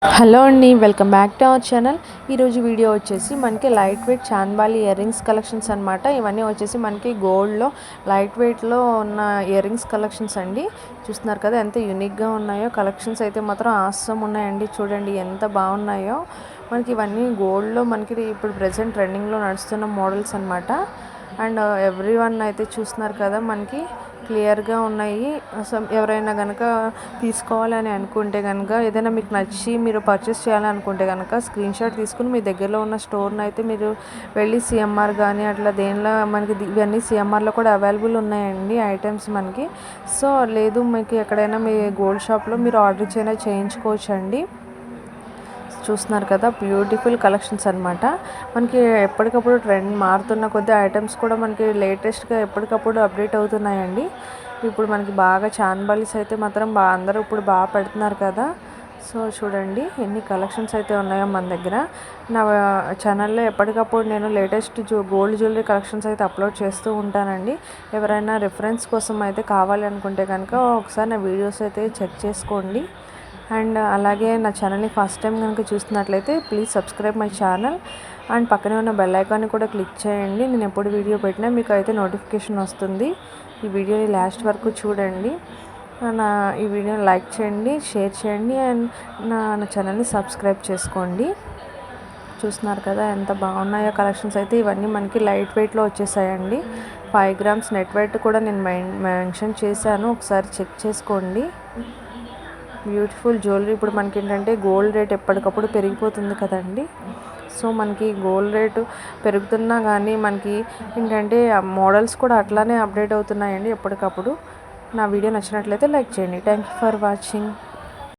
Hello అండి, welcome back to our channel. ఈరోజు video వచ్చేసి మనకి light weight chandbali ear rings collections అనమాట. ఇవన్నీ వచ్చేసి మనకి గోల్డ్లో లైట్ వెయిట్లో ఉన్న ఇయర్ రింగ్స్ కలెక్షన్స్ అండి. చూస్తున్నారు కదా ఎంత యూనిక్గా ఉన్నాయో. కలెక్షన్స్ అయితే మాత్రం ఆసమ్ ఉన్నాయండి. చూడండి ఎంత బాగున్నాయో. మనకి ఇవన్నీ గోల్డ్లో మనకి ఇప్పుడు ప్రెజెంట్ ట్రెండింగ్లో నడుస్తున్న మోడల్స్ అనమాట. అండ్ ఎవ్రీ వన్ అయితే చూస్తున్నారు కదా మనకి క్లియర్గా ఉన్నాయి. అసలు ఎవరైనా కనుక తీసుకోవాలని అనుకుంటే కనుక, ఏదైనా మీకు నచ్చి మీరు పర్చేస్ చేయాలనుకుంటే కనుక స్క్రీన్ షాట్ తీసుకుని మీ దగ్గరలో ఉన్న స్టోర్ని అయితే మీరు వెళ్ళి సిఎంఆర్ కానీ అట్లా దేనిలో మనకి ఇవన్నీ సిఎంఆర్లో కూడా అవైలబుల్ ఉన్నాయండి ఐటమ్స్ మనకి. సో లేదు మీకు ఎక్కడైనా మీ గోల్డ్ షాప్లో మీరు ఆర్డర్ చేయించుకోవచ్చు అండి. చూస్తున్నారు కదా బ్యూటిఫుల్ కలెక్షన్స్ అనమాట. మనకి ఎప్పటికప్పుడు ట్రెండ్ మారుతున్న కొద్ది ఐటమ్స్ కూడా మనకి లేటెస్ట్గా ఎప్పటికప్పుడు అప్డేట్ అవుతున్నాయండి. ఇప్పుడు మనకి బాగా చాన్బాలీస్ అయితే మాత్రం అందరూ ఇప్పుడు బాగా పెడుతున్నారు కదా. సో చూడండి ఎన్ని కలెక్షన్స్ అయితే ఉన్నాయో మన దగ్గర. నా ఛానల్లో ఎప్పటికప్పుడు నేను లేటెస్ట్ గోల్డ్ జ్యువెలరీ కలెక్షన్స్ అయితే అప్లోడ్ చేస్తూ ఉంటానండి. ఎవరైనా రిఫరెన్స్ కోసం అయితే కావాలి అనుకుంటే కనుక ఒకసారి నా వీడియోస్ అయితే చెక్ చేసుకోండి. అండ్ అలాగే నా ఛానల్ని ఫస్ట్ టైం కనుక చూస్తున్నట్లయితే please subscribe my channel. And పక్కనే ఉన్న బెల్ ఐకాన్ని కూడా క్లిక్ చేయండి. నేను ఎప్పుడు వీడియో పెట్టినా మీకు అయితే నోటిఫికేషన్ వస్తుంది. ఈ వీడియోని లాస్ట్ వరకు చూడండి. ఈ వీడియోని లైక్ చేయండి, షేర్ చేయండి అండ్ నా ఛానల్ని సబ్స్క్రైబ్ చేసుకోండి. చూస్తున్నారు కదా ఎంత బాగున్నాయో కలెక్షన్స్ అయితే. ఇవన్నీ మనకి లైట్ వెయిట్లో వచ్చేసాయండి. 5 grams నెట్ వెయిట్ కూడా నేను మెన్షన్ చేశాను, ఒకసారి చెక్ చేసుకోండి. Beautiful jewellery. ఇప్పుడు మనకి ఏంటంటే గోల్డ్ రేట్ ఎప్పటికప్పుడు పెరిగిపోతుంది కదండి. సో మనకి గోల్డ్ రేటు పెరుగుతున్నా కానీ మనకి ఏంటంటే మోడల్స్ కూడా అట్లానే అప్డేట్ అవుతున్నాయండి ఎప్పటికప్పుడు. నా వీడియో నచ్చినట్లయితే లైక్ చేయండి. Thank you for watching.